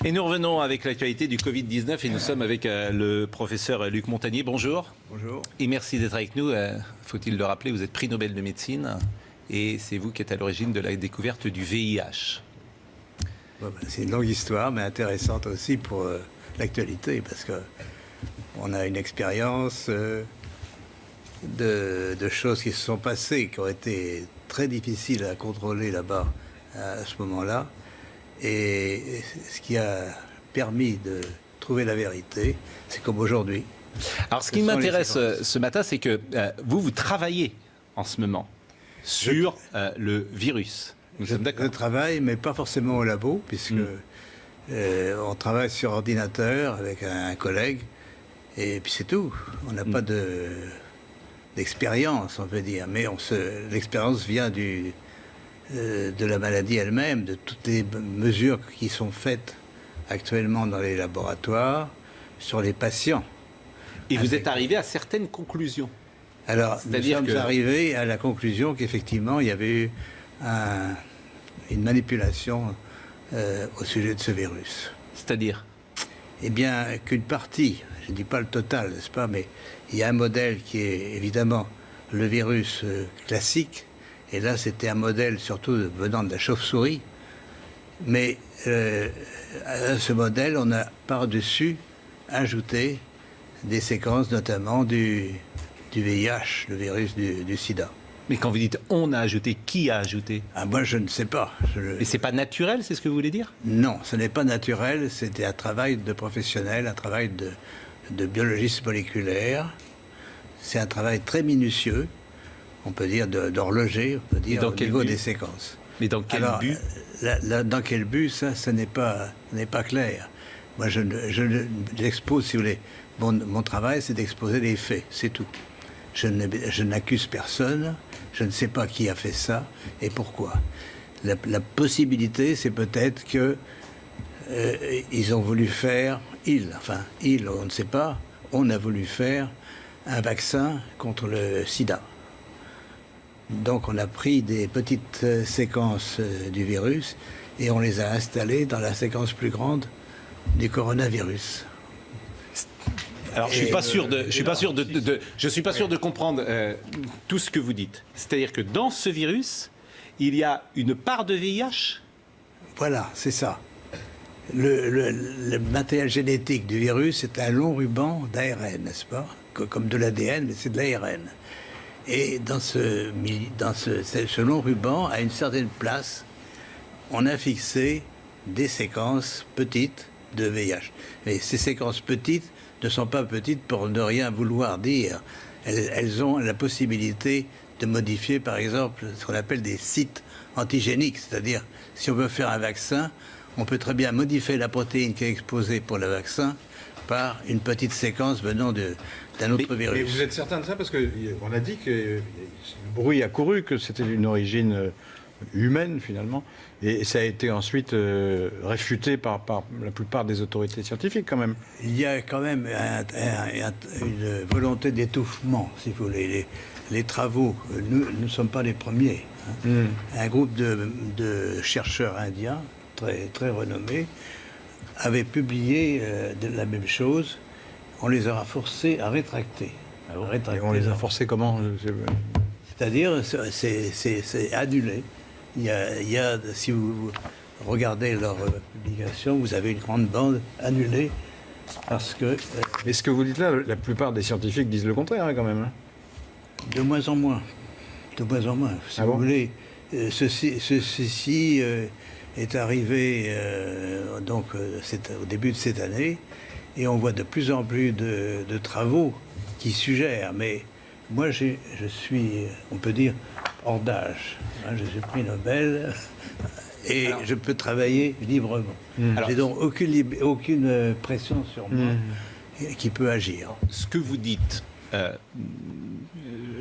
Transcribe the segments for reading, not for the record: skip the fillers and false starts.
Et nous revenons avec l'actualité du Covid-19 et nous sommes avec le professeur Luc Montagnier. Bonjour. Bonjour. Et merci d'être avec nous. Faut-il le rappeler, vous êtes prix Nobel de médecine et c'est vous qui êtes à l'origine de la découverte du VIH. Bon, c'est une longue histoire, mais intéressante aussi pour l'actualité, parce qu'on a une expérience de choses qui se sont passées, qui ont été très difficiles à contrôler là-bas à ce moment-là. Et ce qui a permis de trouver la vérité, c'est comme aujourd'hui. Alors ce qui m'intéresse ce matin, c'est que vous travaillez en ce moment sur le virus. Je travaille, mais pas forcément au labo, puisque on travaille sur ordinateur avec un collègue, et puis c'est tout. On n'a pas d'expérience, on peut dire, mais l'expérience vient de la maladie elle-même, de toutes les mesures qui sont faites actuellement dans les laboratoires sur les patients. Et vous êtes arrivé à certaines conclusions. Alors, nous sommes arrivés à la conclusion qu'effectivement, il y avait eu une manipulation au sujet de ce virus. C'est-à-dire ? Eh bien, qu'une partie, je ne dis pas le total, n'est-ce pas, mais il y a un modèle qui est évidemment le virus classique. Et là, c'était un modèle surtout venant de la chauve-souris. Mais à ce modèle, on a par-dessus ajouté des séquences, notamment du VIH, le virus du sida. Mais quand vous dites « on a ajouté », qui a ajouté ? Moi, je ne sais pas. Mais c'est pas naturel, c'est ce que vous voulez dire ? Non, ce n'est pas naturel. C'était un travail de professionnel, un travail de biologiste moléculaire. C'est un travail très minutieux. On peut dire d'horloger, on peut dire au niveau des séquences. Mais dans quel but ? Dans quel but, ça n'est pas clair. Moi, j'expose, si vous voulez, mon travail, c'est d'exposer les faits, c'est tout. Je n'accuse personne, je ne sais pas qui a fait ça et pourquoi. La possibilité, c'est peut-être que ils ont voulu faire, on ne sait pas, on a voulu faire un vaccin contre le sida. Donc on a pris des petites séquences du virus et on les a installées dans la séquence plus grande du coronavirus. Alors je suis pas sûr de comprendre tout ce que vous dites. C'est-à-dire que dans ce virus, il y a une part de VIH ? Voilà, c'est ça. Le matériel génétique du virus est un long ruban d'ARN, n'est-ce pas ? Comme de l'ADN, mais c'est de l'ARN. Et dans ce long ruban, à une certaine place, on a fixé des séquences petites de VIH. Mais ces séquences petites ne sont pas petites pour ne rien vouloir dire. Elles ont la possibilité de modifier, par exemple, ce qu'on appelle des sites antigéniques. C'est-à-dire, si on veut faire un vaccin, on peut très bien modifier la protéine qui est exposée pour le vaccin par une petite séquence venant d'un autre virus. Mais vous êtes certain de ça? Parce qu'on a dit que le bruit a couru, que c'était d'une origine humaine, finalement. Et ça a été ensuite réfuté par la plupart des autorités scientifiques, quand même. Il y a quand même une volonté d'étouffement, si vous voulez. Les travaux, nous ne sommes pas les premiers. Un groupe de chercheurs indiens, très, très renommés, avait publié la même chose. On les aura forcés à rétracter. Et on les a forcés comment? C'est-à-dire, c'est annulé. Il y a, si vous regardez leur publication, vous avez une grande bande annulée parce que... Mais ce que vous dites là, la plupart des scientifiques disent le contraire, hein, quand même. Hein. De moins en moins. De moins en moins. Si vous voulez, ceci est arrivé au début de cette année et on voit de plus en plus de travaux qui suggèrent. Mais moi, je suis, on peut dire, hors d'âge. Je suis prix Nobel et je peux travailler librement. J'ai donc aucune pression sur moi qui peut agir. Ce que vous dites,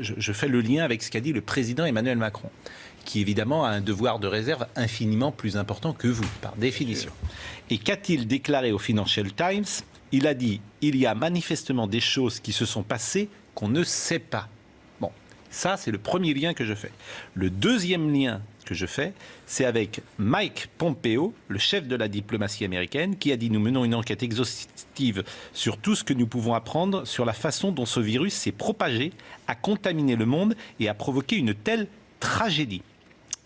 je fais le lien avec ce qu'a dit le président Emmanuel Macron, qui évidemment a un devoir de réserve infiniment plus important que vous, par définition. Et qu'a-t-il déclaré au Financial Times? Il a dit « Il y a manifestement des choses qui se sont passées qu'on ne sait pas ». Bon, ça c'est le premier lien que je fais. Le deuxième lien que je fais, c'est avec Mike Pompeo, le chef de la diplomatie américaine, qui a dit « Nous menons une enquête exhaustive sur tout ce que nous pouvons apprendre sur la façon dont ce virus s'est propagé, a contaminé le monde et a provoqué une telle tragédie. »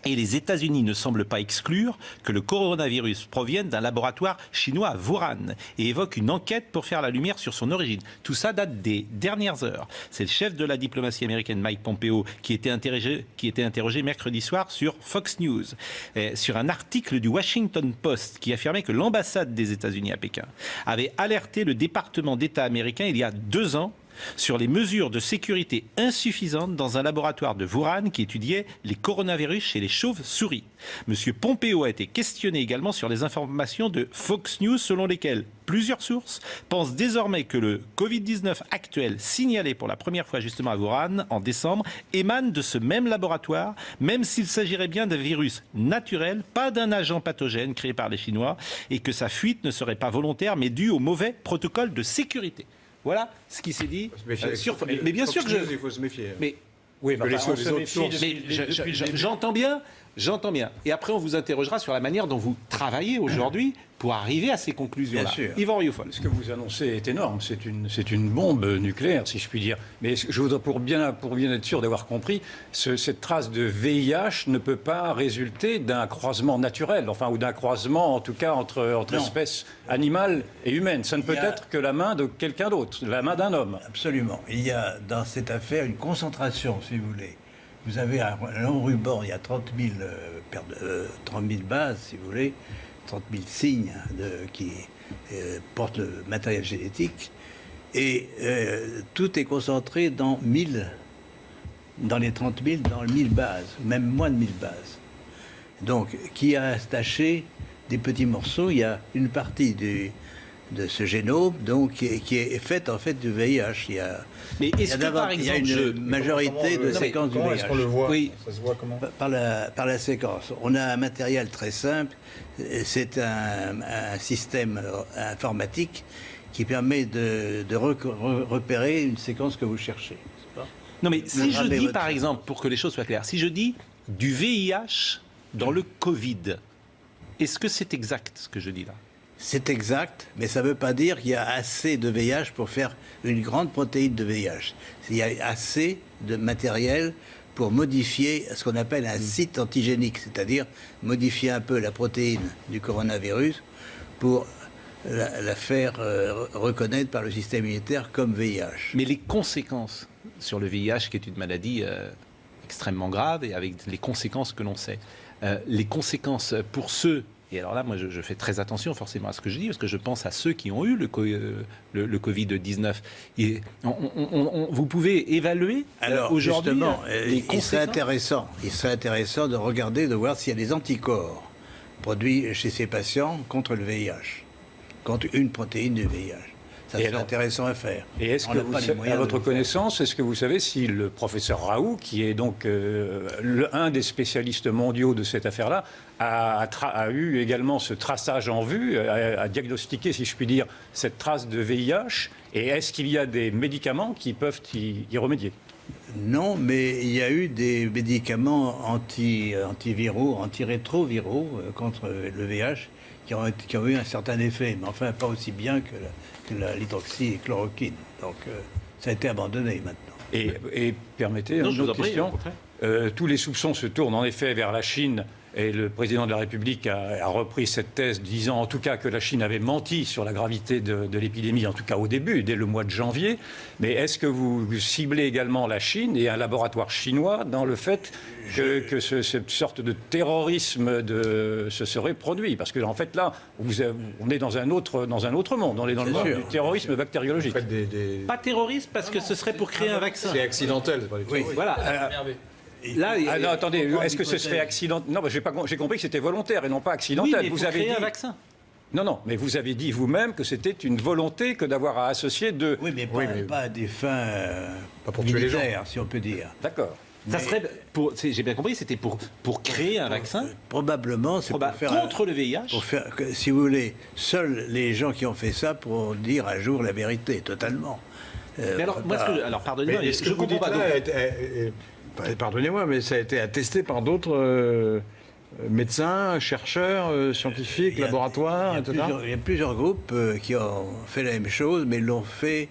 Et les États-Unis ne semblent pas exclure que le coronavirus provienne d'un laboratoire chinois à Wuhan et évoque une enquête pour faire la lumière sur son origine. Tout ça date des dernières heures. C'est le chef de la diplomatie américaine, Mike Pompeo, qui était interrogé mercredi soir sur Fox News, sur un article du Washington Post qui affirmait que l'ambassade des États-Unis à Pékin avait alerté le département d'État américain il y a 2 ans sur les mesures de sécurité insuffisantes dans un laboratoire de Wuhan qui étudiait les coronavirus chez les chauves-souris. Monsieur Pompeo a été questionné également sur les informations de Fox News selon lesquelles plusieurs sources pensent désormais que le Covid-19 actuel signalé pour la première fois justement à Wuhan en décembre émane de ce même laboratoire, même s'il s'agirait bien d'un virus naturel, pas d'un agent pathogène créé par les Chinois, et que sa fuite ne serait pas volontaire mais due au mauvais protocole de sécurité. Voilà ce qui s'est dit. Mais bien sûr que il faut se méfier. Mais oui, les autres sources. j'entends bien. Et après, on vous interrogera sur la manière dont vous travaillez aujourd'hui pour arriver à ces conclusions-là. Bien sûr. Yvan Rioufol. Ce que vous annoncez est énorme. C'est une bombe nucléaire, si je puis dire. Mais je voudrais, pour bien être sûr d'avoir compris, cette trace de VIH ne peut pas résulter d'un croisement naturel, enfin, ou d'un croisement, en tout cas, entre espèces animales et humaines. Ça ne peut être que la main de quelqu'un d'autre, la main d'un homme. Absolument. Il y a dans cette affaire une concentration, si vous voulez. Vous avez un long ruban, il y a 30 000 bases, si vous voulez, 30 000 signes qui portent le matériel génétique. Et tout est concentré dans les 30 000, dans 1000 bases, même moins de 1000 bases. Donc, qui a attaché des petits morceaux, il y a une partie de ce génome donc, qui est faite en fait du VIH. Mais est-ce que, par exemple, il y a une majorité de séquences du VIH. Est-ce qu'on le voit ? Oui. Ça se voit comment ? Par la séquence. On a un matériel très simple. C'est un système informatique qui permet de repérer une séquence que vous cherchez. Non, mais si je dis, par exemple, pour que les choses soient claires, si je dis du VIH dans le Covid, est-ce que c'est exact ce que je dis là ? C'est exact, mais ça ne veut pas dire qu'il y a assez de VIH pour faire une grande protéine de VIH. Il y a assez de matériel pour modifier ce qu'on appelle un site antigénique, c'est-à-dire modifier un peu la protéine du coronavirus pour la faire reconnaître par le système immunitaire comme VIH. Mais les conséquences sur le VIH, qui est une maladie extrêmement grave et avec les conséquences que l'on sait, les conséquences pour ceux... Et alors là, moi, je fais très attention forcément à ce que je dis, parce que je pense à ceux qui ont eu le Covid-19. Et vous pouvez évaluer aujourd'hui les conséquences. Il serait intéressant de regarder, de voir s'il y a des anticorps produits chez ces patients contre le VIH, contre une protéine du VIH. Ça serait intéressant à faire. Et est-ce que, à votre connaissance, est-ce que vous savez si le professeur Raoult, qui est donc un des spécialistes mondiaux de cette affaire-là, a eu également ce traçage en vue, a diagnostiqué, si je puis dire, cette trace de VIH, et est-ce qu'il y a des médicaments qui peuvent y remédier ? Non, mais il y a eu des médicaments antiviraux, antirétroviraux contre le VIH qui ont eu un certain effet, mais enfin pas aussi bien que l'hydroxychloroquine. Donc ça a été abandonné maintenant. Et permettez une autre question. Tous les soupçons se tournent en effet vers la Chine. Et le président de la République a repris cette thèse, disant en tout cas que la Chine avait menti sur la gravité de l'épidémie, en tout cas au début, dès le mois de janvier. Mais est-ce que vous ciblez également la Chine et un laboratoire chinois dans le fait que cette sorte de terrorisme se serait produit ? Parce qu'en fait, là, on est dans un autre monde. On est dans le monde du terrorisme bactériologique. Pas terroriste, parce que ce serait pour créer un vaccin. C'est accidentel, c'est pas du terrorisme. Oui, voilà. Là, non, attendez, est-ce que ce serait accidentel ? Non, j'ai compris que c'était volontaire et non pas accidentel. Oui, mais vous avez dit un vaccin. Non, mais vous avez dit vous-même que c'était une volonté que d'avoir à associer deux. Oui, mais pas à des fins pas pour tuer les gens, si on peut dire. D'accord. Ça serait, j'ai bien compris, c'était pour créer un vaccin. Probablement, c'est pour faire contre le VIH. Pour faire, si vous voulez, seuls les gens qui ont fait ça pourront dire un jour la vérité, totalement. Mais alors, pardonnez-moi, je comprends pas. Pardonnez-moi, mais ça a été attesté par d'autres Médecins, chercheurs, scientifiques, laboratoires, etc. Il y a plusieurs groupes qui ont fait la même chose, mais l'ont fait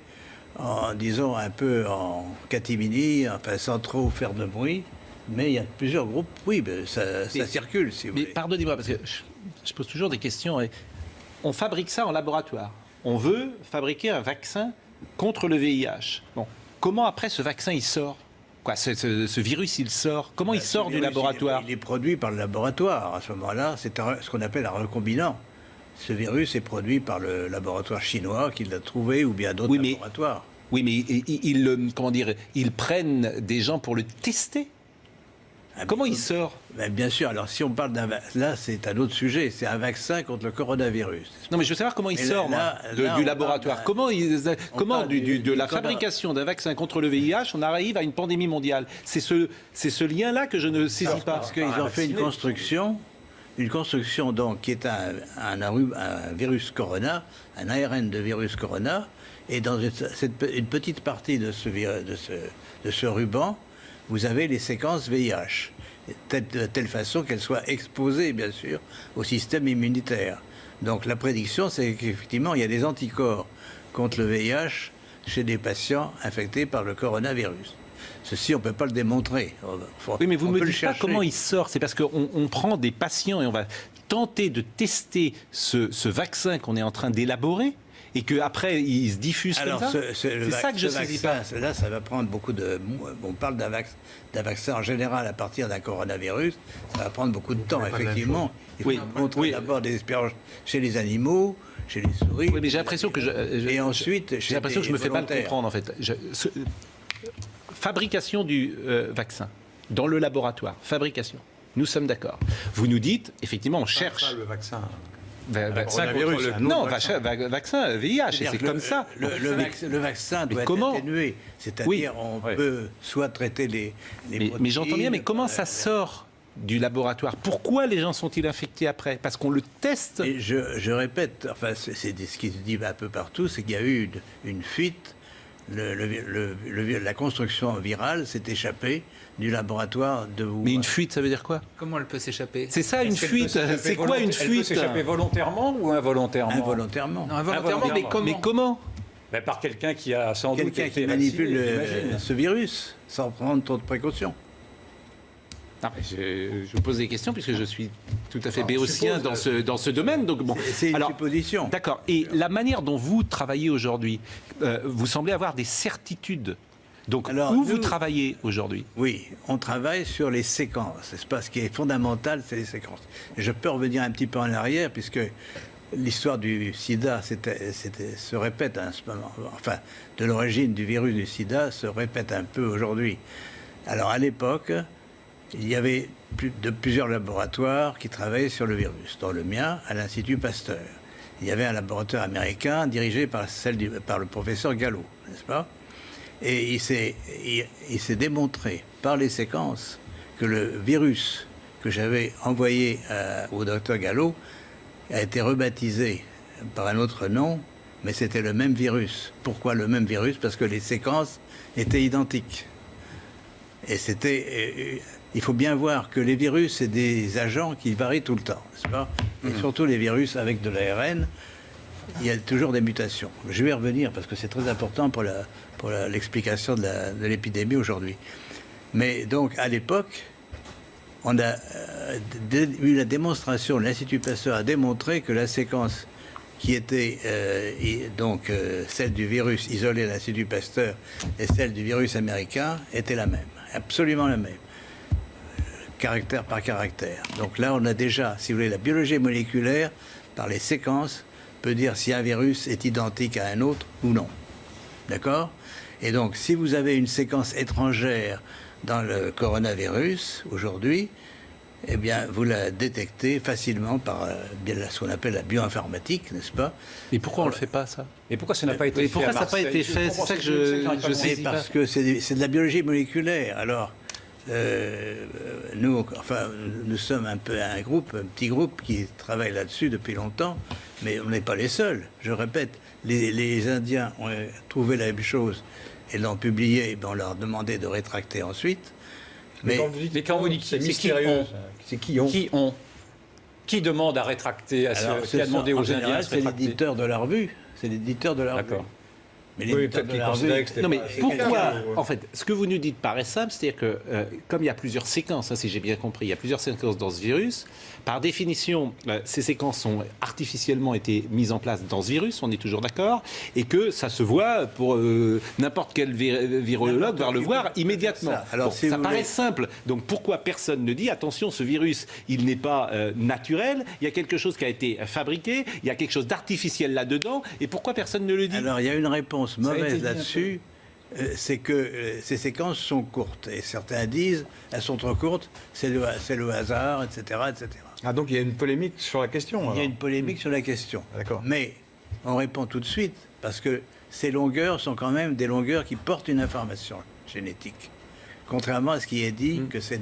en, disons, un peu en catimini, enfin sans trop faire de bruit. Mais il y a plusieurs groupes, oui, ça circule, si vous voulez. Mais pardonnez-moi, parce que je pose toujours des questions. On fabrique ça en laboratoire. On veut fabriquer un vaccin contre le VIH. Bon, comment après ce vaccin il sort? Quoi, ce virus il sort? Comment il sort du laboratoire? Il est produit par le laboratoire. À ce moment-là, c'est ce qu'on appelle un recombinant. Ce virus est produit par le laboratoire chinois qui l'a trouvé ou bien d'autres laboratoires. Oui, mais comment dire, ils prennent des gens pour le tester. Comment il sort? Bien sûr, alors si on parle d'un... Là, c'est un autre sujet, c'est un vaccin contre le coronavirus. Non, mais je veux savoir comment il sort du laboratoire. Comment de la fabrication d'un vaccin contre le VIH, on arrive à une pandémie mondiale? C'est ce lien-là que je ne saisis pas. Parce qu'ils ont fait une construction donc, qui est un virus corona, un ARN de virus corona, et dans une petite partie de ce ruban, vous avez les séquences VIH, de telle façon qu'elles soient exposées, bien sûr, au système immunitaire. Donc la prédiction, c'est qu'effectivement, il y a des anticorps contre le VIH chez des patients infectés par le coronavirus. Ceci, on ne peut pas le démontrer. Oui, mais vous ne me dites pas comment il sort. C'est parce qu'on prend des patients et on va tenter de tester ce vaccin qu'on est en train d'élaborer et qu'après, il se diffuse comme ça. C'est ça que je ne saisis pas. Là, ça va prendre beaucoup de... On parle d'un vaccin en général à partir d'un coronavirus. Ça va prendre beaucoup de temps, effectivement. Il faut montrer d'abord des expériences chez les animaux, chez les souris. Oui, mais j'ai l'impression que et ensuite, j'ai l'impression que je me fais mal comprendre, en fait. Fabrication du vaccin dans le laboratoire. Fabrication. Nous sommes d'accord. Vous nous dites, effectivement, on cherche... le vaccin... vaccin contre le... Non, vaccin VIH, c'est comme ça. Le vaccin doit être atténué. C'est-à-dire, on peut soit traiter les mais j'entends bien, mais comment ça sort du laboratoire? Pourquoi les gens sont-ils infectés après? Parce qu'on le teste. Et je répète, enfin, c'est ce qui se dit un peu partout, c'est qu'il y a eu une fuite. La construction virale s'est échappée du laboratoire de Wuhan. Mais une fuite, ça veut dire quoi? Comment elle peut s'échapper? C'est ça, une fuite. C'est quoi une fuite? Elle peut s'échapper volontairement ou involontairement? Involontairement. Non, involontairement, mais comment? Ben, par quelqu'un qui a sans doute quelqu'un qui manipule ce virus sans prendre trop de précautions. Non, mais je vous pose des questions puisque je suis tout à fait béotien dans ce domaine. Donc bon. C'est une supposition. D'accord. Et la manière dont vous travaillez aujourd'hui, vous semblez avoir des certitudes. Donc alors, où vous travaillez aujourd'hui? Oui, on travaille sur les séquences. C'est pas ce qui est fondamental, c'est les séquences. Et je peux revenir un petit peu en arrière puisque l'histoire du sida se répète à ce moment. Enfin, de l'origine du virus du sida se répète un peu aujourd'hui. Alors à l'époque, il y avait plusieurs laboratoires qui travaillaient sur le virus, dont le mien, à l'Institut Pasteur. Il y avait un laboratoire américain dirigé par le professeur Gallo, n'est-ce pas? Et il s'est démontré par les séquences que le virus que j'avais envoyé au docteur Gallo a été rebaptisé par un autre nom, mais c'était le même virus. Pourquoi le même virus? Parce que les séquences étaient identiques. Et il faut bien voir que les virus, c'est des agents qui varient tout le temps, n'est-ce pas? Et surtout les virus avec de l'ARN, il y a toujours des mutations. Je vais y revenir parce que c'est très important pour l'explication de l'épidémie aujourd'hui. Mais donc, à l'époque, on a eu la démonstration, l'Institut Pasteur a démontré que la séquence qui était celle du virus isolé à l'Institut Pasteur et celle du virus américain était la même, absolument la même. Caractère par caractère. Donc là, on a déjà, si vous voulez, la biologie moléculaire, par les séquences, peut dire si un virus est identique à un autre ou non. D'accord? Et donc, si vous avez une séquence étrangère dans le coronavirus, aujourd'hui, eh bien, vous la détectez facilement par ce qu'on appelle la bioinformatique, n'est-ce pas? Et pourquoi on ne le fait pas, ça? Et pourquoi ça n'a pas été fait? Pourquoi ça n'a pas été fait? C'est ça que je sais pas. Parce que c'est de la biologie moléculaire. Alors, nous sommes un petit groupe qui travaille là-dessus depuis longtemps, mais on n'est pas les seuls. Je répète, les Indiens ont trouvé la même chose et l'ont publié, et on leur a demandé de rétracter ensuite. Mais quand vous dites c'est mystérieux, c'est qui demande à rétracter, qui a demandé aux Indiens de se c'est rétracter? l'éditeur de la revue. C'est l'éditeur de la revue. D'accord. Mais Oui, l'éditeur peut-être de qu'il la considérait revue... que c'était Non, mais pas- pourquoi quelqu'un, En fait, ce que vous nous dites paraît simple, c'est-à-dire que, comme il y a plusieurs séquences, hein, si j'ai bien compris, il y a plusieurs séquences dans ce virus, par définition, ces séquences ont artificiellement été mises en place dans ce virus, on est toujours d'accord, et que ça se voit pour n'importe quel virologue va le voir immédiatement. Alors, Bon, si ça vous paraît voulez- simple. Donc pourquoi personne ne dit, attention, ce virus, il n'est pas naturel, il y a quelque chose qui a été fabriqué, il y a quelque chose d'artificiel là-dedans, et pourquoi personne ne le dit? Alors, il y a une réponse a été mauvaise dit un là-dessus, c'est que ces séquences sont courtes. Et certains disent, elles sont trop courtes, c'est le hasard, etc., etc. Ah, donc il y a une polémique sur la question. Il y a alors. une polémique sur la question. D'accord. Mais on répond tout de suite, parce que ces longueurs sont quand même des longueurs qui portent une information génétique. Contrairement à ce qui est dit, que c'est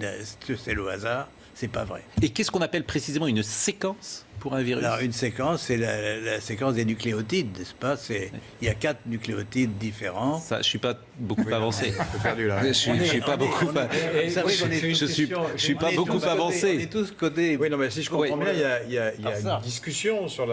le hasard, c'est pas vrai. Et qu'est-ce qu'on appelle précisément une séquence pour un virus? Alors, une séquence, c'est la séquence des nucléotides, n'est-ce pas? Il y a 4 nucléotides différents. Ça, je suis pas beaucoup avancé. Un peu perdu là. Je suis pas beaucoup. Je suis pas beaucoup On avancé. est tous codés. Oui, non, mais si je comprends Oui. bien, il y a une discussion sur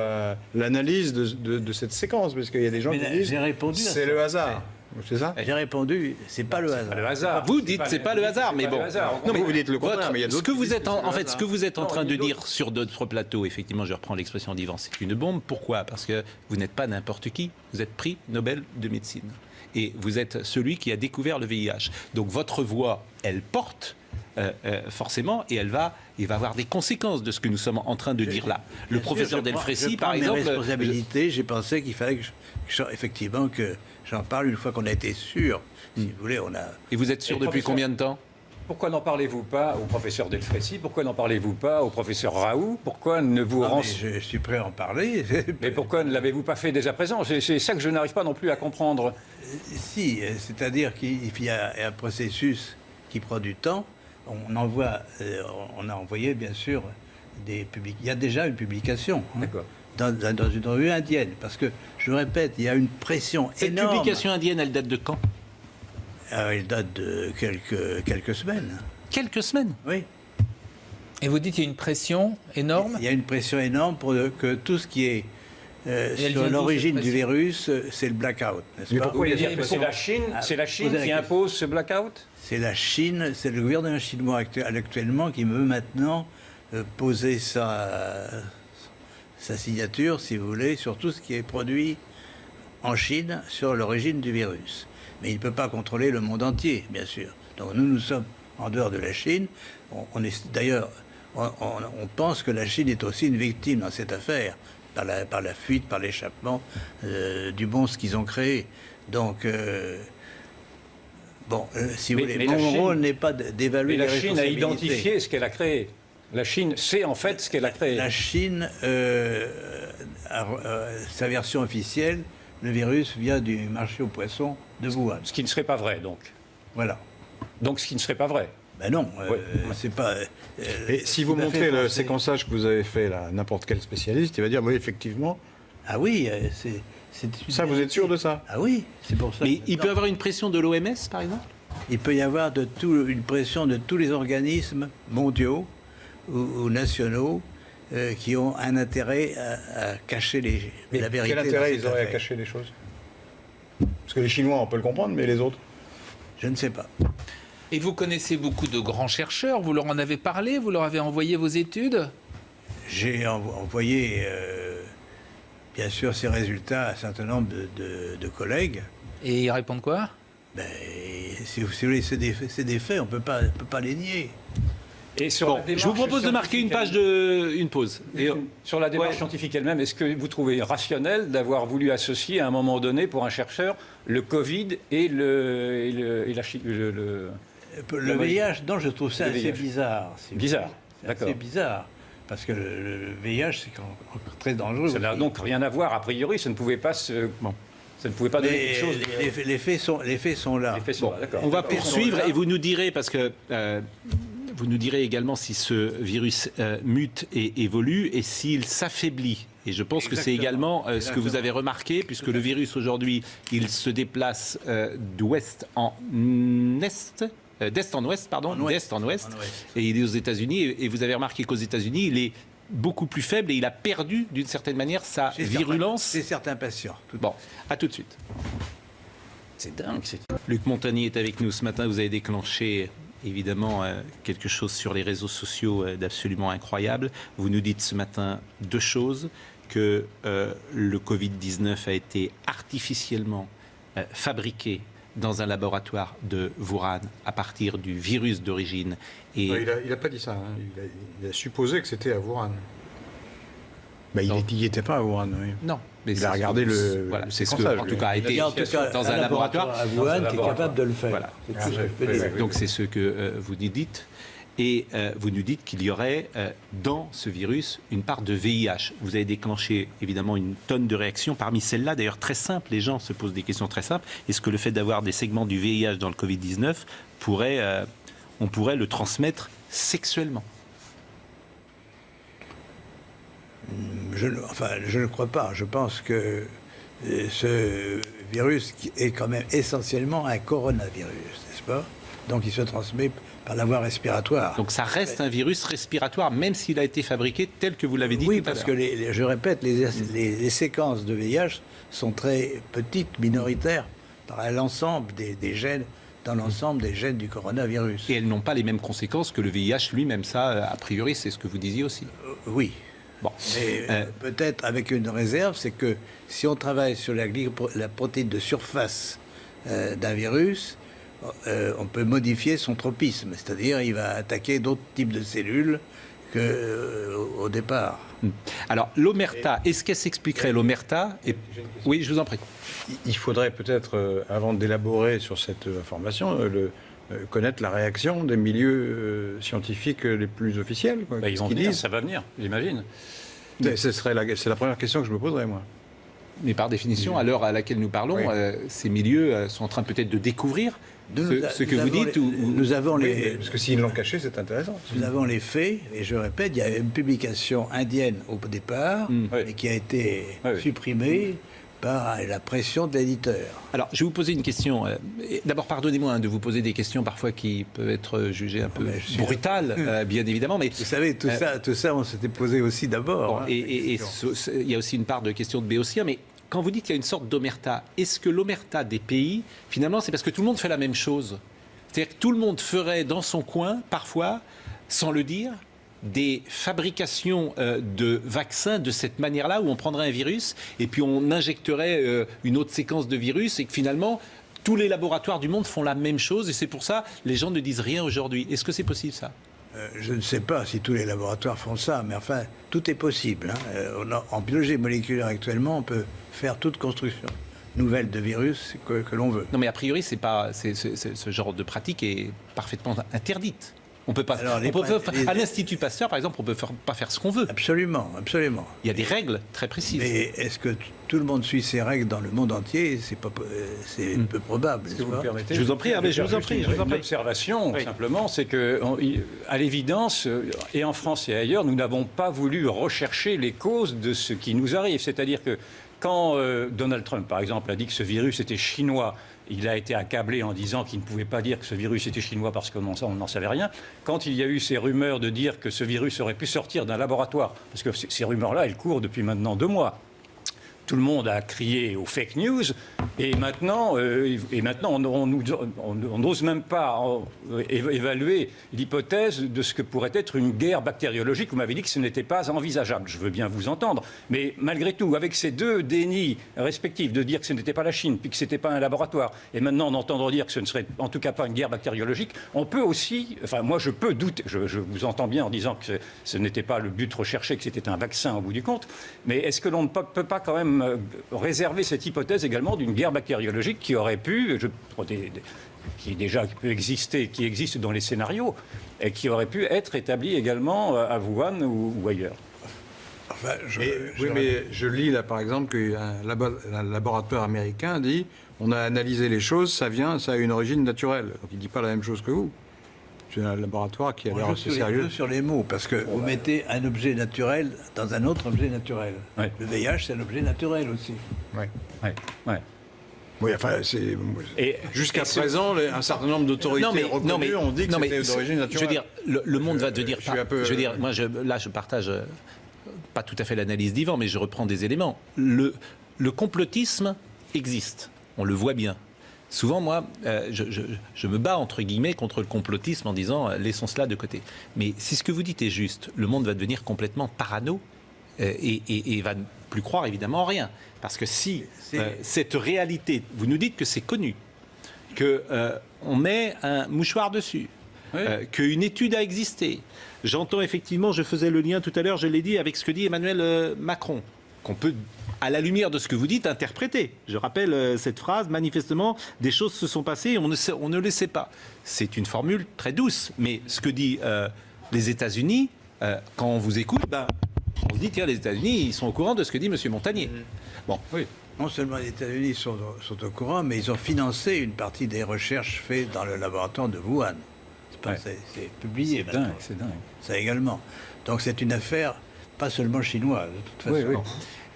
l'analyse de cette séquence, parce qu'il y a des gens Mais qui disent j'ai répondu à c'est ça. le hasard. C'est ça? J'ai répondu, c'est pas le hasard. Le hasard. Vous dites c'est pas le hasard, mais bon. Non, mais vous dites le contraire, mais il y a ce d'autres que qui vous disent êtes que c'est en le fait, hasard. ce que vous êtes en Non, train il y a de dire sur d'autres plateaux, effectivement, je reprends l'expression d'Yvan, c'est une bombe. Pourquoi? Parce que vous n'êtes pas n'importe qui. Vous êtes prix Nobel de médecine et vous êtes celui qui a découvert le VIH. Donc votre voix, elle porte. Forcément, et il va avoir des conséquences de ce que nous sommes en train de dire là. Le professeur Delfrécy, par exemple, mes responsabilités, j'ai pensé qu'il fallait effectivement que j'en parle une fois qu'on a été sûr. Si vous voulez, on a. et vous êtes sûr Et depuis professeur- combien de temps? Pourquoi n'en parlez-vous pas au professeur Delfrécy? Pourquoi n'en parlez-vous pas au professeur Raoult? Pourquoi ne vous Ah, mais renseignez je suis prêt à en parler. Mais pourquoi ne l'avez-vous pas fait dès à présent? C'est ça que je n'arrive pas non plus à comprendre. Si, c'est-à-dire qu'il y a un processus qui prend du temps. On a envoyé bien sûr des publications. Il y a déjà une publication. hein, D'accord. dans une revue indienne. Parce que, je le répète, il y a une pression Cette énorme. publication indienne, elle date de quand? Elle date de quelques semaines. Quelques semaines. Oui. Et vous dites qu'il y a une pression énorme. Il y a une pression énorme pour que tout ce qui est elle vient sur d'où, l'origine cette du pression virus, c'est le blackout, n'est-ce Mais pas? pourquoi il y a C'est cette pression? la Chine, c'est la Chine posez la qui question. impose ce blackout? C'est la Chine, c'est le gouvernement chinois actuellement qui veut maintenant poser sa signature, si vous voulez, sur tout ce qui est produit en Chine sur l'origine du virus. Mais il ne peut pas contrôler le monde entier, bien sûr. Donc nous sommes en dehors de la Chine. D'ailleurs, on pense que la Chine est aussi une victime dans cette affaire, par la fuite, par l'échappement du monstre qu'ils ont créé. Donc, si vous voulez, mon rôle n'est pas d'évaluer Mais les la Chine a responsabilités. identifié ce qu'elle a créé. La Chine sait en fait ce qu'elle a créé. La Chine, sa version officielle, le virus vient du marché aux poissons de Wuhan. Ce qui ne serait pas vrai, donc. Voilà. Donc ce qui ne serait pas vrai. Ben non, Ouais. c'est pas. Et si vous tout à montrez fait le pensé. séquençage que vous avez fait là, n'importe quel spécialiste, il va dire oui, effectivement. Ah oui, c'est. Ça, vous êtes sûr de ça? Ah oui, c'est pour ça. Mais que il peut maintenant, avoir une pression de l'OMS, par exemple? il peut y avoir une pression de tous les organismes mondiaux ou nationaux qui ont un intérêt à cacher la vérité. Quel dans intérêt cette ils auraient à affaire. cacher les choses? Parce que les Chinois, on peut le comprendre, mais les autres? Je ne sais pas. Et vous connaissez beaucoup de grands chercheurs. Vous leur en avez parlé. Vous leur avez envoyé vos études. J'ai envoyé, bien sûr, ces résultats à un certain nombre de collègues. Et ils répondent quoi? Ben, si vous voulez, c'est des faits, on ne peut pas les nier. Et sur Bon, la démarche je vous propose de marquer une pause. Et, Sur la démarche Ouais. scientifique elle-même, est-ce que vous trouvez rationnel d'avoir voulu associer à un moment donné, pour un chercheur, le Covid et Le VIH, non, je trouve ça Le assez VIH. bizarre. Bizarre, C'est d'accord. assez bizarre. Parce que le VIH, c'est encore très dangereux. Ça n'a aussi. donc rien à voir, a priori, ça ne pouvait pas ça ne pouvait pas donner Mais quelque chose. les faits sont là. Les faits sont là, d'accord. on va D'accord. poursuivre et vous nous direz, parce que vous nous direz également si ce virus mute et évolue et s'il s'affaiblit. Et je pense que c'est Exactement. également ce que vous avez remarqué, puisque le virus aujourd'hui, il se déplace d'ouest en est. d'est en ouest, pardon, En ouest. d'est en ouest, En ouest. et il est aux États-Unis. Et vous avez remarqué qu'aux États-Unis, il est beaucoup plus faible et il a perdu d'une certaine manière sa virulence. Chez certains patients. Bon, à tout de suite. C'est dingue. Luc Montagny est avec nous ce matin. Vous avez déclenché évidemment quelque chose sur les réseaux sociaux d'absolument incroyable. Vous nous dites ce matin deux choses, que le Covid-19 a été artificiellement fabriqué dans un laboratoire de Wuhan à partir du virus d'origine. Et Il n'a pas dit ça. Hein. Il a supposé que c'était à Wuhan. Bah, il n'y était pas à Wuhan, oui. non, mais Il a regardé le voilà, c'est ce que, séquençage, en tout lui. cas, a Il été y a en tout cas dans un laboratoire. à Wuhan qui est capable de le faire. Voilà. C'est tout ce que je peux dire. Donc c'est ce que vous nous dites. Et vous nous dites qu'il y aurait dans ce virus une part de VIH. Vous avez déclenché évidemment une tonne de réactions. Parmi celles-là, d'ailleurs très simples, les gens se posent des questions très simples. Est-ce que le fait d'avoir des segments du VIH dans le Covid-19, on pourrait le transmettre sexuellement? Je ne crois pas. Je pense que ce virus est quand même essentiellement un coronavirus, n'est-ce pas? Donc il se transmet par la voie respiratoire. Donc ça reste un virus respiratoire, même s'il a été fabriqué tel que vous l'avez dit Oui, tout à parce l'heure. que, je répète, les séquences de VIH sont très petites, minoritaires, par l'ensemble des gènes, dans l'ensemble des gènes du coronavirus. Et elles n'ont pas les mêmes conséquences que le VIH lui-même. Ça, a priori, c'est ce que vous disiez aussi. Oui. Bon. Mais peut-être avec une réserve, c'est que si on travaille sur la protéine de surface d'un virus, on peut modifier son tropisme, c'est-à-dire il va attaquer d'autres types de cellules qu'au départ. Alors, l'omerta, est-ce qu'elle s'expliquerait, l'omerta Oui, je vous en prie. Il faudrait peut-être, avant d'élaborer sur cette information, connaître la réaction des milieux scientifiques les plus officiels. Quoi. Ils vont venir, ça va venir, j'imagine. C'est la première question que je me poserais, moi. Mais par définition, à l'heure à laquelle nous parlons, ces milieux sont en train peut-être de découvrir ce que vous dites. Nous avons Parce que s'ils l'ont caché, c'est intéressant. Nous avons les faits, et je répète, il y a une publication indienne au départ, mais qui a été supprimée par la pression de l'éditeur. Alors, je vais vous poser une question. D'abord, pardonnez-moi de vous poser des questions parfois qui peuvent être jugées un peu brutales, bien évidemment. Mais vous savez, tout ça, on s'était posé aussi d'abord. Bon, et il y a aussi une part de question de béotien, mais quand vous dites qu'il y a une sorte d'omerta, est-ce que l'omerta des pays, finalement, c'est parce que tout le monde fait la même chose? C'est-à-dire que tout le monde ferait dans son coin, parfois, sans le dire, des fabrications de vaccins de cette manière-là, où on prendrait un virus et puis on injecterait une autre séquence de virus, et que finalement, tous les laboratoires du monde font la même chose, et c'est pour ça les gens ne disent rien aujourd'hui. Est-ce que c'est possible, ça? Je ne sais pas si tous les laboratoires font ça, mais enfin, tout est possible. Hein. En biologie moléculaire, actuellement, on peut faire toute construction nouvelle de virus que l'on veut. Non, mais a priori, ce genre de pratique est parfaitement interdite. On peut pas. Alors, à l'Institut Pasteur, par exemple, on ne peut pas faire ce qu'on veut. Absolument, absolument. Il y a des règles très précises. Mais est-ce que tout le monde suit ces règles dans le monde entier? C'est peu probable. Si vous me permettez, je vous en prie, je vous en prie. Une observation, simplement, c'est que, à l'évidence, et en France et ailleurs, nous n'avons pas voulu rechercher les causes de ce qui nous arrive. C'est-à-dire que quand Donald Trump, par exemple, a dit que ce virus était chinois, il a été accablé en disant qu'il ne pouvait pas dire que ce virus était chinois parce qu'on n'en savait rien. Quand il y a eu ces rumeurs de dire que ce virus aurait pu sortir d'un laboratoire, parce que ces rumeurs-là, elles courent depuis maintenant 2 mois, tout le monde a crié aux fake news, et maintenant on n'ose même pas évaluer l'hypothèse de ce que pourrait être une guerre bactériologique. Vous m'avez dit que ce n'était pas envisageable. Je veux bien vous entendre, mais malgré tout, avec ces 2 dénis respectifs, de dire que ce n'était pas la Chine, puis que ce n'était pas un laboratoire, et maintenant d'entendre dire que ce ne serait en tout cas pas une guerre bactériologique, on peut aussi, enfin moi je peux douter, je vous entends bien en disant que ce n'était pas le but recherché, que c'était un vaccin au bout du compte, mais est-ce que l'on ne peut pas quand même réserver cette hypothèse également d'une guerre bactériologique qui aurait pu, qui existe dans les scénarios, et qui aurait pu être établie également à Wuhan ou ailleurs? Enfin, mais je lis là par exemple qu'un laboratoire américain dit on a analysé les choses, ça a une origine naturelle. Donc il ne dit pas la même chose que vous. C'est un laboratoire qui a l'air assez sérieux. Sur les mots, parce que vous mettez un objet naturel dans un autre objet naturel. Ouais. Le VIH, c'est un objet naturel aussi. Ouais. Ouais. Oui, enfin, jusqu'à présent, un certain nombre d'autorités reconnues ont dit que c'était d'origine naturelle. Je veux dire, le monde va devenir... Je veux dire, moi, là, je partage pas tout à fait l'analyse d'Yvan, mais je reprends des éléments. Le complotisme existe, on le voit bien. Souvent, moi, je me bats, entre guillemets, contre le complotisme en disant laissons cela de côté. Mais si ce que vous dites est juste, le monde va devenir complètement parano et va ne plus croire évidemment en rien. Parce que si cette réalité, vous nous dites que c'est connu, qu'on met un mouchoir dessus, qu'une étude a existé. J'entends effectivement, je faisais le lien tout à l'heure, je l'ai dit, avec ce que dit Emmanuel Macron, qu'on peut, à la lumière de ce que vous dites, interpréter. Je rappelle cette phrase, manifestement, des choses se sont passées et on ne le sait pas. C'est une formule très douce, mais ce que dit les États-Unis, quand on vous écoute, on se dit, tiens, les États-Unis, ils sont au courant de ce que dit M. Montagnier. Bon, oui. Non seulement les États-Unis sont au courant, mais ils ont financé une partie des recherches faites dans le laboratoire de Wuhan. C'est publié. C'est dingue. Ça également. Donc c'est une affaire pas seulement chinoise, de toute façon. Oui.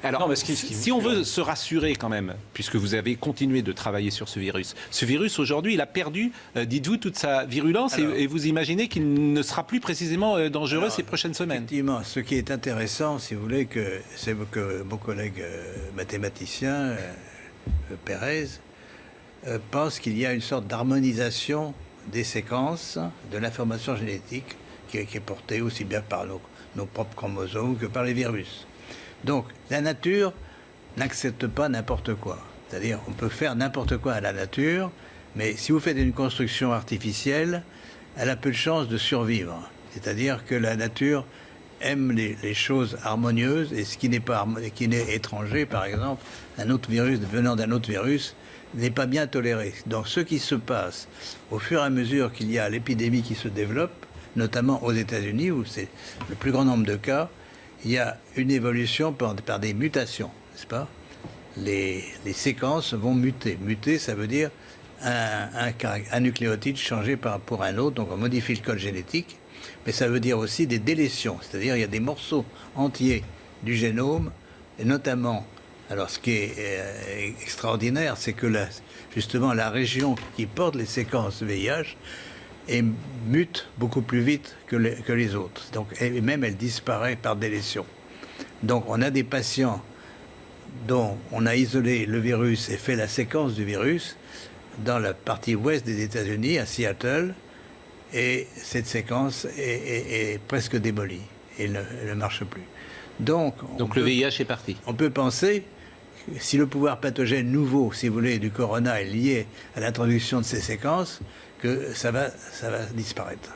Alors, non, si on veut se rassurer quand même, puisque vous avez continué de travailler sur ce virus aujourd'hui, il a perdu, dites-vous, toute sa virulence et vous imaginez qu'il ne sera plus précisément dangereux ces prochaines semaines. Effectivement, ce qui est intéressant, si vous voulez, c'est que mon collègue mathématicien, Pérez, pense qu'il y a une sorte d'harmonisation des séquences de l'information génétique qui est portée aussi bien par nos propres chromosomes que par les virus. Donc, la nature n'accepte pas n'importe quoi. C'est-à-dire, on peut faire n'importe quoi à la nature, mais si vous faites une construction artificielle, elle a peu de chances de survivre. C'est-à-dire que la nature aime les choses harmonieuses, et ce qui n'est étranger, par exemple, un autre virus venant d'un autre virus, n'est pas bien toléré. Donc, ce qui se passe au fur et à mesure qu'il y a l'épidémie qui se développe, notamment aux États-Unis, où c'est le plus grand nombre de cas, il y a une évolution par des mutations, n'est-ce pas? Les séquences vont muter. Muter, ça veut dire un nucléotide changé pour un autre, donc on modifie le code génétique, mais ça veut dire aussi des délétions, c'est-à-dire il y a des morceaux entiers du génome, et notamment, alors ce qui est extraordinaire, c'est que justement la région qui porte les séquences VIH mute beaucoup plus vite que les autres. Donc, et même elle disparaît par délétion. Donc on a des patients dont on a isolé le virus et fait la séquence du virus dans la partie ouest des États-Unis, à Seattle, et cette séquence est presque démolie et ne marche plus. Donc le VIH est parti. On peut penser, si le pouvoir pathogène nouveau, si vous voulez, du corona est lié à l'introduction de ces séquences, que ça va disparaître.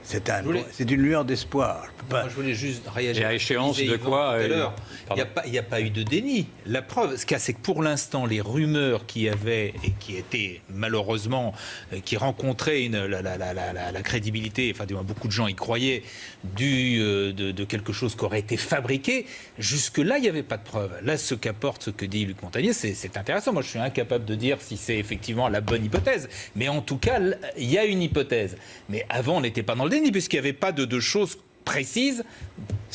C'est une lueur d'espoir. Je voulais juste réagir. Et à échéance de quoi il n'y a pas eu de déni. La preuve, ce qu'il y a, c'est que pour l'instant, les rumeurs qui avaient et qui étaient malheureusement, qui rencontraient la crédibilité, enfin, beaucoup de gens y croyaient, de quelque chose qui aurait été fabriqué, jusque-là, il n'y avait pas de preuve. Là, ce que dit Luc Montagnier, c'est intéressant. Moi, je suis incapable de dire si c'est effectivement la bonne hypothèse. Mais en tout cas, il y a une hypothèse. Mais avant, on n'était pas dans le déni, puisqu'il n'y avait pas de choses précises.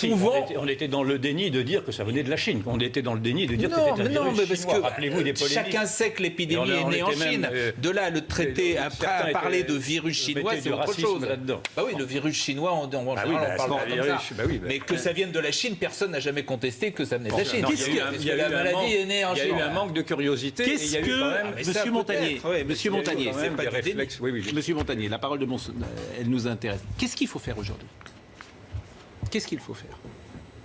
On était dans le déni de dire que ça venait de la Chine. On était dans le déni de dire que c'était un virus chinois. Rappelez-vous des polémiques. Chacun sait que l'épidémie est née en Chine. De là, le traité, après parler de virus chinois, c'est autre chose. Bah oui, le virus chinois, on parle pas comme ça. Mais que ça vienne de la Chine, personne n'a jamais contesté que ça venait de la Chine. La maladie est née en Chine. Il y a eu un manque de curiosité. Qu'est-ce que, Monsieur Montagnier, Monsieur Montagnier, la parole de elle nous intéresse. Qu'est-ce qu'il faut faire aujourd'hui ? Qu'est-ce qu'il faut faire?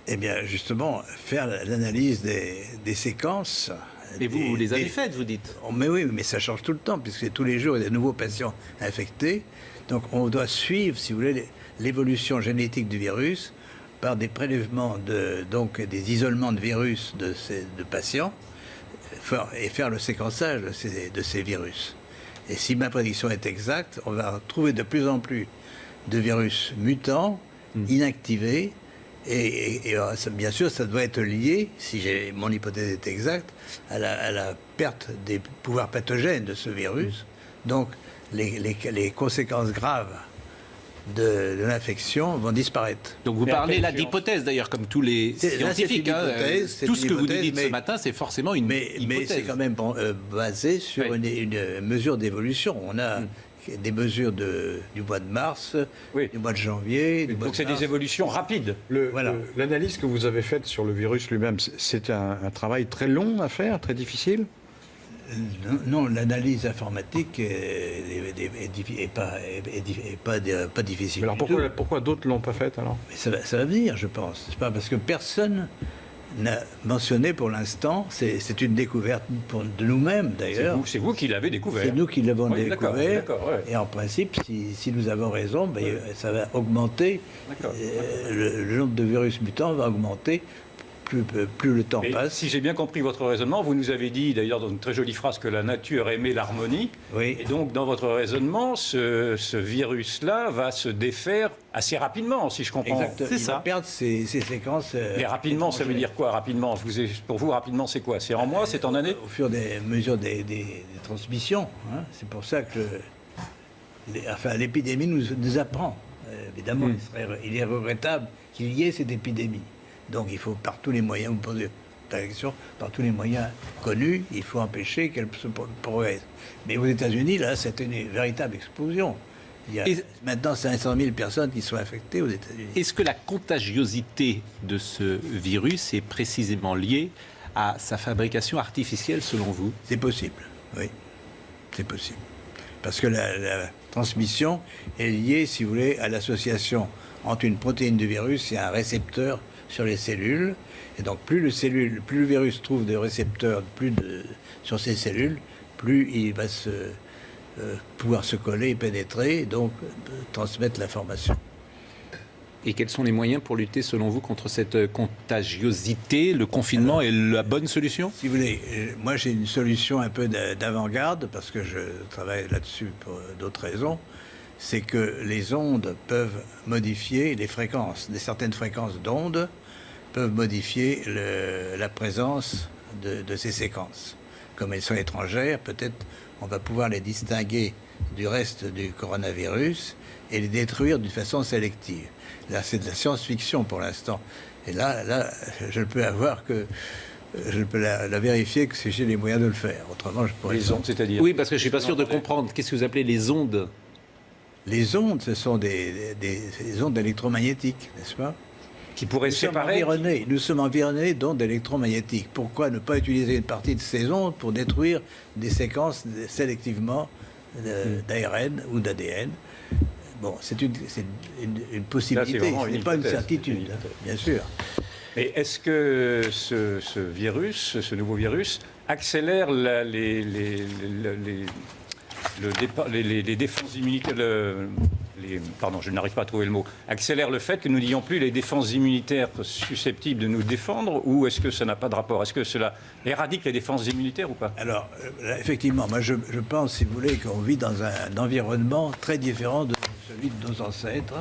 Eh bien, justement, faire l'analyse des séquences. Mais vous les avez faites, vous dites? Mais oui, mais ça change tout le temps, puisque tous les jours, il y a de nouveaux patients infectés. Donc, on doit suivre, si vous voulez, l'évolution génétique du virus par des prélèvements, donc des isolements de virus de patients, et faire le séquençage de ces virus. Et si ma prédiction est exacte, on va trouver de plus en plus de virus mutants, inactivés, et bien sûr, ça doit être lié, si mon hypothèse est exacte, à la perte des pouvoirs pathogènes de ce virus. Donc, les conséquences graves de l'infection vont disparaître. Donc vous Mais à parlez quelle là échéance d'hypothèse d'ailleurs, comme tous les Là, c'est scientifiques. une hein. hypothèse, c'est Tout une ce que vous nous hypothèse, dites ce mais- matin, c'est forcément une Mais hypothèse. c'est quand même basé sur Oui. une mesure d'évolution. On a des mesures du mois de mars, Oui. du mois de janvier, du mois Donc de c'est mars. des évolutions rapides. Voilà. L'analyse que vous avez faite sur le virus lui-même, c'était un travail très long à faire, très difficile? Non, l'analyse informatique est pas difficile. Alors du tout. pourquoi d'autres ne l'ont pas faite alors? Mais ça va venir, je pense. C'est pas parce que personne n'a mentionné pour l'instant. C'est une découverte de nous-mêmes d'ailleurs. C'est vous qui l'avez découvert. C'est nous qui l'avons Oui, d'accord, découvert. d'accord, ouais. Et en principe, si nous avons raison, ben, ça va augmenter. D'accord. Le nombre de virus mutants va augmenter plus le temps Et passe. si j'ai bien compris votre raisonnement, vous nous avez dit d'ailleurs dans une très jolie phrase que la nature aimait l'harmonie. Oui. Et donc dans votre raisonnement, ce virus-là va se défaire assez rapidement, si je comprends. Exact. C'est Il ça. va perdre ses séquences. Mais rapidement, ça veut dire quoi rapidement? Pour vous, rapidement, c'est quoi? C'est en mois? C'est en année? Au fur des mesures des transmissions. Hein. C'est pour ça que l'épidémie nous apprend. Évidemment, il est regrettable qu'il y ait cette épidémie. Donc il faut par tous les moyens, vous posez la question, par tous les moyens connus, il faut empêcher qu'elle se progresse. Mais aux États-Unis, là, c'est une véritable explosion. Il y a maintenant 500 000 personnes qui sont infectées aux États-Unis. Est-ce que la contagiosité de ce virus est précisément liée à sa fabrication artificielle, selon vous? C'est possible, oui. C'est possible. Parce que la transmission est liée, si vous voulez, à l'association entre une protéine du virus et un récepteur sur les cellules. Et donc, plus le virus trouve de récepteurs sur ces cellules, plus il va pouvoir se coller et pénétrer, et donc transmettre l'information. Et quels sont les moyens pour lutter, selon vous, contre cette contagiosité? Le confinement est la bonne solution? Si vous voulez, moi j'ai une solution un peu d'avant-garde, parce que je travaille là-dessus pour d'autres raisons. C'est que les ondes peuvent modifier les fréquences, certaines fréquences d'ondes peuvent modifier la présence de ces séquences. Comme elles sont étrangères, peut-être on va pouvoir les distinguer du reste du coronavirus et les détruire d'une façon sélective. Là, c'est de la science-fiction pour l'instant. Et là, je ne peux la vérifier que si j'ai les moyens de le faire. Autrement, je pourrais... Les ondes, c'est-à-dire? Oui, parce que je ne suis pas sûr de comprendre. Qu'est-ce que vous appelez les ondes? Les ondes, ce sont des ondes électromagnétiques, n'est-ce pas? Qui pourraient séparer? Nous sommes environnés d'ondes électromagnétiques. Pourquoi ne pas utiliser une partie de ces ondes pour détruire des séquences sélectivement d'ARN ou d'ADN? Bon, c'est une possibilité, ce n'est pas une certitude, bien sûr. Mais est-ce que ce virus, ce nouveau virus, accélère les défenses immunitaires, pardon, je n'arrive pas à trouver le mot, accélère le fait que nous n'ayons plus les défenses immunitaires susceptibles de nous défendre, ou est-ce que ça n'a pas de rapport? Est-ce que cela éradique les défenses immunitaires ou pas? Alors, effectivement, moi je pense, si vous voulez, qu'on vit dans un environnement très différent de celui de nos ancêtres,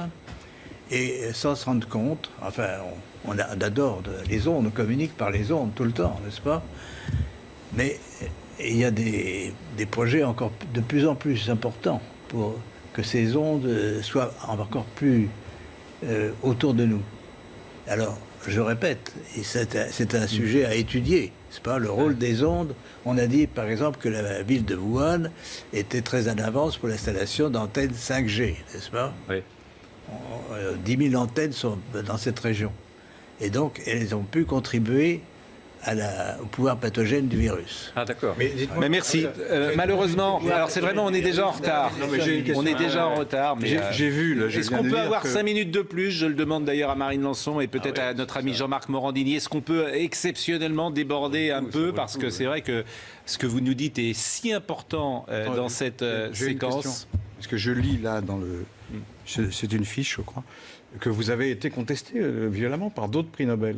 et sans se rendre compte, enfin, on adore les ondes, on communique par les ondes tout le temps, n'est-ce pas? Mais il y a des projets encore de plus en plus importants pour que ces ondes soient encore plus autour de nous. Alors, je répète, et c'est un sujet à étudier, c'est pas le rôle des ondes. On a dit, par exemple, que la ville de Wuhan était très en avance pour l'installation d'antennes 5G, n'est-ce pas? Oui. 10 000 antennes sont dans cette région. Et donc, elles ont pu contribuer au pouvoir pathogène du virus. Ah d'accord. Mais merci. Malheureusement, alors c'est vraiment, on est déjà en retard. On est déjà en retard. Mais J'ai vu. Là, est-ce qu'on peut avoir 5 minutes de plus? Je le demande d'ailleurs à Marine Lançon et peut-être à notre ami Jean-Marc Morandini. Est-ce qu'on peut exceptionnellement déborder un peu? Parce que c'est vrai que ce que vous nous dites est si important dans cette séquence. Parce que je lis là dans le... C'est une fiche, je crois, que vous avez été contesté violemment par d'autres prix Nobel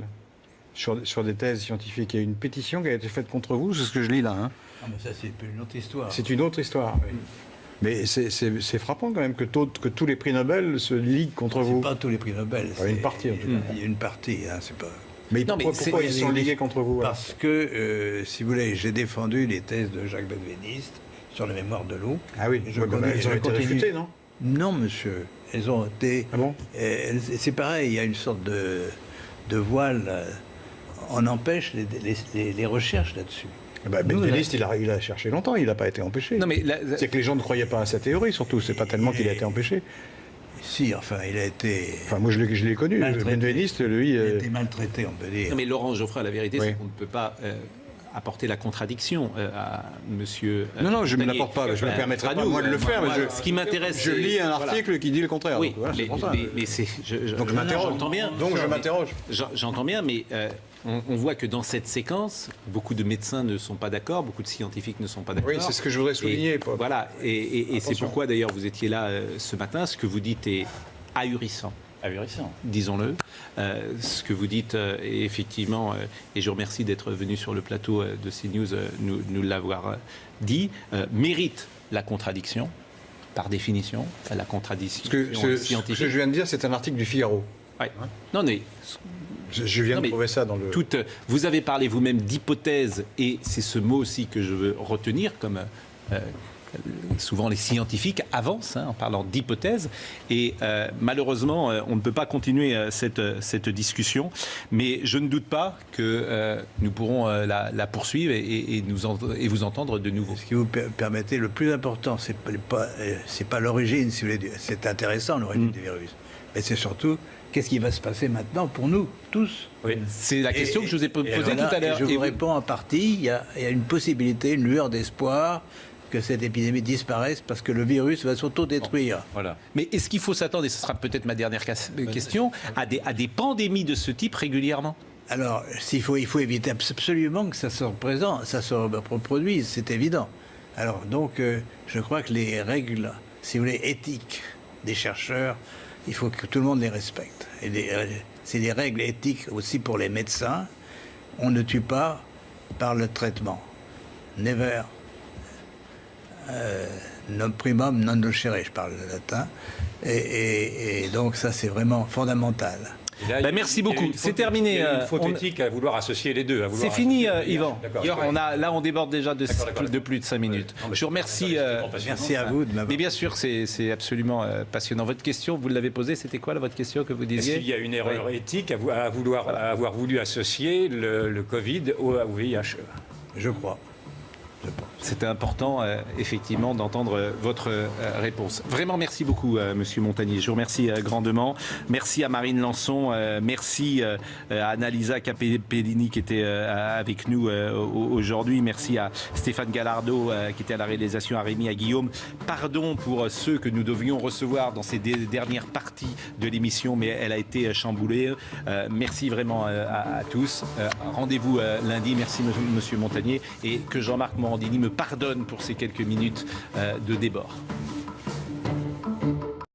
sur des thèses scientifiques. Il y a une pétition qui a été faite contre vous, c'est ce que je lis là. Hein. Ah, mais ça, c'est une autre histoire. C'est une autre histoire. Oui. Mais c'est frappant quand même que tous les prix Nobel se liguent contre vous. Pas tous les prix Nobel. Ouais, une partie, en tout cas. Il y a une partie, hein, c'est pas... Mais Non, mais pourquoi ils sont ligués contre vous? Parce que, si vous voulez, j'ai défendu les thèses de Jacques Benveniste sur la mémoire de l'eau. Ah oui, Et je ils ont été réfutés, non? Non, monsieur. Elles ont été... Ah bon? C'est pareil, il y a une sorte de voile. On empêche les recherches là-dessus. Benveniste, il a cherché longtemps, il n'a pas été empêché. Non, mais C'est que les gens ne croyaient pas à sa théorie, surtout. C'est pas tellement qu'il a été empêché. Si, enfin, il a été... Enfin, moi, je l'ai connu. Benveniste, lui... Il a été maltraité, on peut dire. Non, mais Laurent Geoffrin, la vérité, Oui. c'est qu'on ne peut pas apporter la contradiction à monsieur. Non, je ne me Montagnier. l'apporte pas. Je ne me permettrai à pas, nous, moi, de le faire. moi, Mais ce qui m'intéresse, je lis un voilà. article qui dit le contraire. Oui, Donc, voilà, c'est pour ça. mais c'est. Donc je m'interroge. J'entends bien. Donc je m'interroge. J'entends bien, mais on voit que dans cette séquence, beaucoup de médecins ne sont pas d'accord, beaucoup de scientifiques ne sont pas d'accord. Oui, c'est ce que je voudrais souligner. Et, voilà, et c'est pourquoi d'ailleurs vous étiez là ce matin. Ce que vous dites est ahurissant. Ahurissant. Disons-le. Ce que vous dites est effectivement, et je vous remercie d'être venu sur le plateau de CNews nous l'avoir dit, mérite la contradiction, par définition, la contradiction scientifique. Ce que je viens de dire, c'est un article du Figaro. Ouais. Non, mais Je viens Non, de mais trouver ça dans le... vous avez parlé vous-même d'hypothèse, et c'est ce mot aussi que je veux retenir, comme souvent les scientifiques avancent en parlant d'hypothèse, et malheureusement on ne peut pas continuer cette discussion, mais je ne doute pas que nous pourrons la poursuivre et vous entendre de nouveau. Ce qui vous permettez, le plus important, c'est pas l'origine, si vous voulez, c'est intéressant l'origine du virus, mais c'est surtout qu'est-ce qui va se passer maintenant pour nous tous. Oui. C'est la question que je vous ai posée tout à l'heure. Je vous réponds en partie, il y a une possibilité, une lueur d'espoir que cette épidémie disparaisse parce que le virus va s'autodétruire. Voilà. Mais est-ce qu'il faut s'attendre, et ce sera peut-être ma dernière question, à des pandémies de ce type régulièrement? Alors, il faut éviter absolument que ça se reproduise, c'est évident. Alors, donc, je crois que les règles, si vous voulez, éthiques des chercheurs, il faut que tout le monde les respecte. Et c'est des règles éthiques aussi pour les médecins. On ne tue pas par le traitement. Never. Non primum non nocere, je parle le latin. Et donc, ça, c'est vraiment fondamental. Là, merci beaucoup. C'est terminé. Il y a une faute éthique à vouloir associer les deux. C'est fini, Yvan. D'accord. On déborde déjà de plus de 5 minutes. Je vous remercie. Merci à vous de m'avoir... Mais bien sûr, c'est absolument passionnant. Votre question, vous l'avez posée, c'était quoi votre question que vous disiez? Est-ce qu'il y a une erreur éthique à avoir voulu associer le Covid au VIH? Je crois. C'était important, effectivement, d'entendre votre réponse. Vraiment, merci beaucoup, Monsieur Montagnier. Je vous remercie grandement. Merci à Marine Lançon. Merci à Annalisa Capellini qui était avec nous aujourd'hui. Merci à Stéphane Gallardo qui était à la réalisation, à Rémi, à Guillaume. Pardon pour ceux que nous devions recevoir dans ces dernières parties de l'émission, mais elle a été chamboulée. Merci vraiment à tous. Rendez-vous lundi. Merci, Monsieur Montagnier. Et que Jean-Marc Morandini me pardonne pour ces quelques minutes de débord.